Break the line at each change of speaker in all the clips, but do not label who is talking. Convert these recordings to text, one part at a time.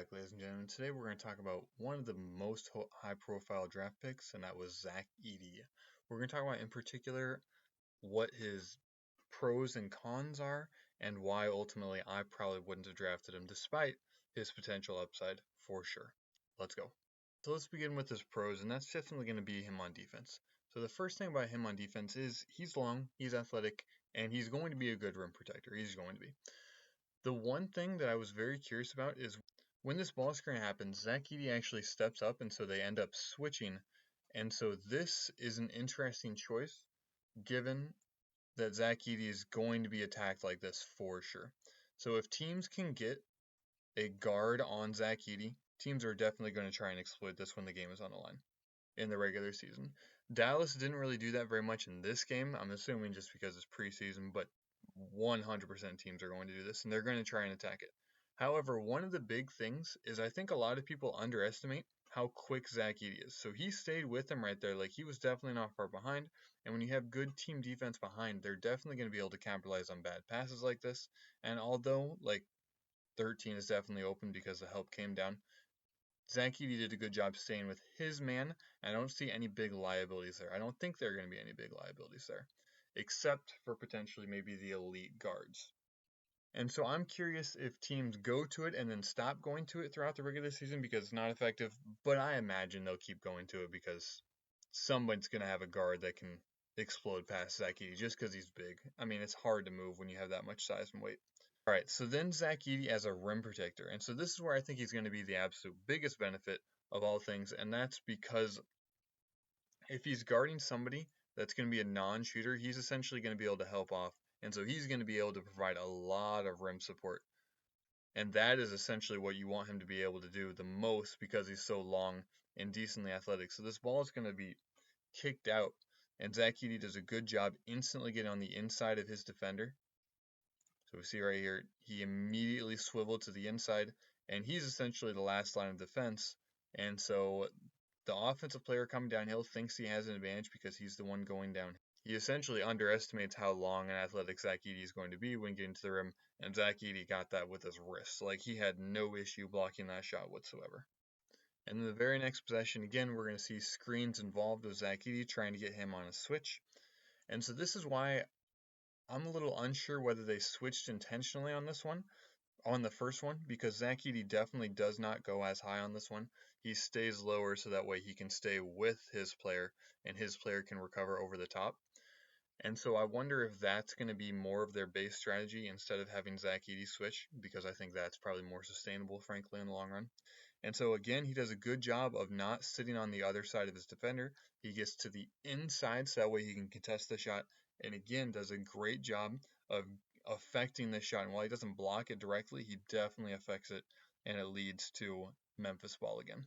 back, ladies and gentlemen. Today we're going to talk about one of the most high-profile draft picks, and that was Zach Edey. We're going to talk about, in particular, what his pros and cons are, and why ultimately I probably wouldn't have drafted him, despite his potential upside, for sure. Let's go. So let's begin with his pros, and that's definitely going to be him on defense. So the first thing about him on defense is he's long, he's athletic, and he's going to be a good rim protector. He's going to be. The one thing that I was very curious about is when this ball screen happens, Zach Edey actually steps up, and so they end up switching. And so this is an interesting choice, given that Zach Edey is going to be attacked like this for sure. So if teams can get a guard on Zach Edey, teams are definitely going to try and exploit this when the game is on the line in the regular season. Dallas didn't really do that very much in this game. I'm assuming just because it's preseason, but 100% teams are going to do this, and they're going to try and attack it. However, one of the big things is I think a lot of people underestimate how quick Zach Edey is. So he stayed with him right there. Like, he was definitely not far behind. And when you have good team defense behind, they're definitely going to be able to capitalize on bad passes like this. And although, 13 is definitely open because the help came down, Zach Edey did a good job staying with his man. I don't see any big liabilities there. I don't think there are going to be any big liabilities there, except for potentially maybe the elite guards. And so I'm curious if teams go to it and then stop going to it throughout the regular season because it's not effective, but I imagine they'll keep going to it because someone's going to have a guard that can explode past Zach Edey just because he's big. I mean, it's hard to move when you have that much size and weight. All right, so then Zach Edey as a rim protector. And so this is where I think he's going to be the absolute biggest benefit of all things, and that's because if he's guarding somebody that's going to be a non-shooter, he's essentially going to be able to help off. And so he's going to be able to provide a lot of rim support. And that is essentially what you want him to be able to do the most because he's so long and decently athletic. So this ball is going to be kicked out. And Zach Edey does a good job instantly getting on the inside of his defender. So we see right here, he immediately swiveled to the inside. And he's essentially the last line of defense. And so the offensive player coming downhill thinks he has an advantage because he's the one going down. He essentially underestimates how long and athletic Zach Edey is going to be when getting to the rim, and Zach Edey got that with his wrist. Like, he had no issue blocking that shot whatsoever. And in the very next possession, again, we're going to see screens involved with Zach Edey trying to get him on a switch. And so this is why I'm a little unsure whether they switched intentionally on this one, on the first one, because Zach Edey definitely does not go as high on this one. He stays lower so that way he can stay with his player and his player can recover over the top. And so I wonder if that's going to be more of their base strategy instead of having Zach Edey switch, because I think that's probably more sustainable, frankly, in the long run. And so again, he does a good job of not sitting on the other side of his defender. He gets to the inside so that way he can contest the shot. And again, does a great job of affecting the shot. And while he doesn't block it directly, he definitely affects it, and it leads to Memphis ball again.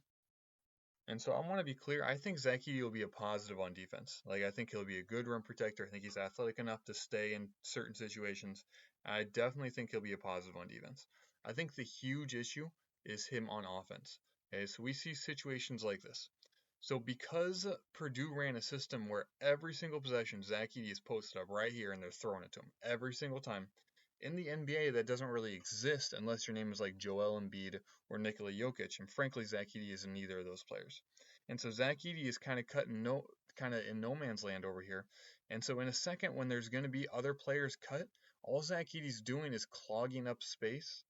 And so I want to be clear, I think Zach Edey will be a positive on defense. Like, I think he'll be a good rim protector. I think he's athletic enough to stay in certain situations. I definitely think he'll be a positive on defense. I think the huge issue is him on offense. Okay, so we see situations like this. So because Purdue ran a system where every single possession, Zach Edey is posted up right here and they're throwing it to him every single time. In the NBA, that doesn't really exist unless your name is like Joel Embiid or Nikola Jokic, and frankly, Zach Edey isn't either of those players. And so Zach Edey is kind of in no man's land over here. And so in a second, when there's going to be other players cut, all Zach Edey's doing is clogging up space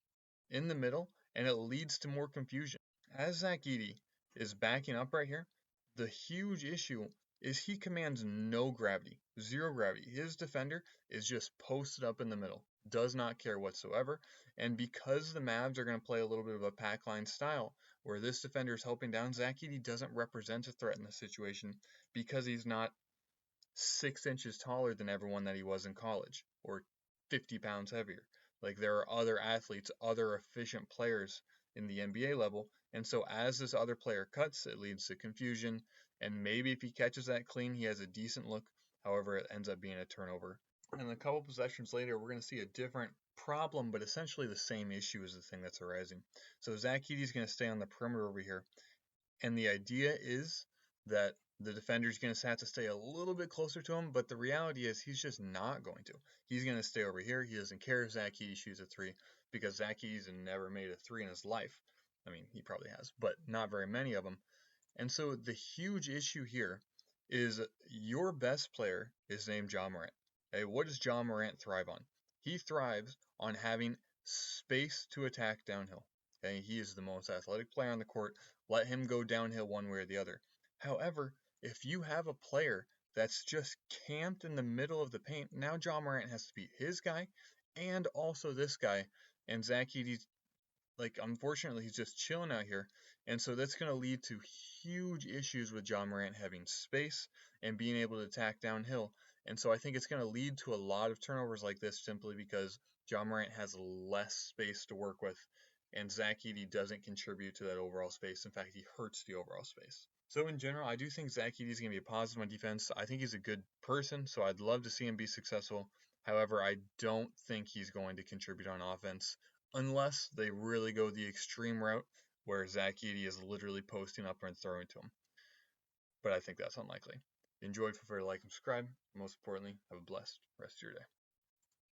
in the middle, and it leads to more confusion. As Zach Edey is backing up right here, the huge issue is he commands no gravity, zero gravity. His defender is just posted up in the middle, does not care whatsoever. And because the Mavs are going to play a little bit of a pack line style, where this defender is helping down, Zach Edey doesn't represent a threat in this situation because he's not 6 inches taller than everyone that he was in college, or 50 pounds heavier. Like, there are other athletes, other efficient players in the NBA level, and so as this other player cuts, it leads to confusion, and maybe if he catches that clean, he has a decent look. However, it ends up being a turnover. And a couple possessions later, we're going to see a different problem, but essentially the same issue is the thing that's arising. So Zach Edey is going to stay on the perimeter over here, and the idea is that the defender is going to have to stay a little bit closer to him, but the reality is he's just not going to. He's going to stay over here. He doesn't care if Zach Edey shoots a three because Zach Edey's never made a three in his life. I mean, he probably has, but not very many of them. And so the huge issue here is your best player is named Ja Morant. Okay, what does Ja Morant thrive on? He thrives on having space to attack downhill. Okay, he is the most athletic player on the court. Let him go downhill one way or the other. However, if you have a player that's just camped in the middle of the paint, now Ja Morant has to beat his guy and also this guy. And Zach Edey's like unfortunately he's just chilling out here, and so that's going to lead to huge issues with Ja Morant having space and being able to attack downhill. And so I think it's going to lead to a lot of turnovers like this simply because Ja Morant has less space to work with, and Zach Edey doesn't contribute to that overall space. In fact, he hurts the overall space. So in general, I do think Zach Edey is going to be a positive on defense. I think he's a good person, so I'd love to see him be successful. However, I don't think he's going to contribute on offense unless they really go the extreme route where Zach Edey is literally posting up and throwing to him. But I think that's unlikely. Enjoy, feel free to like and subscribe. Most importantly, have a blessed rest of your day.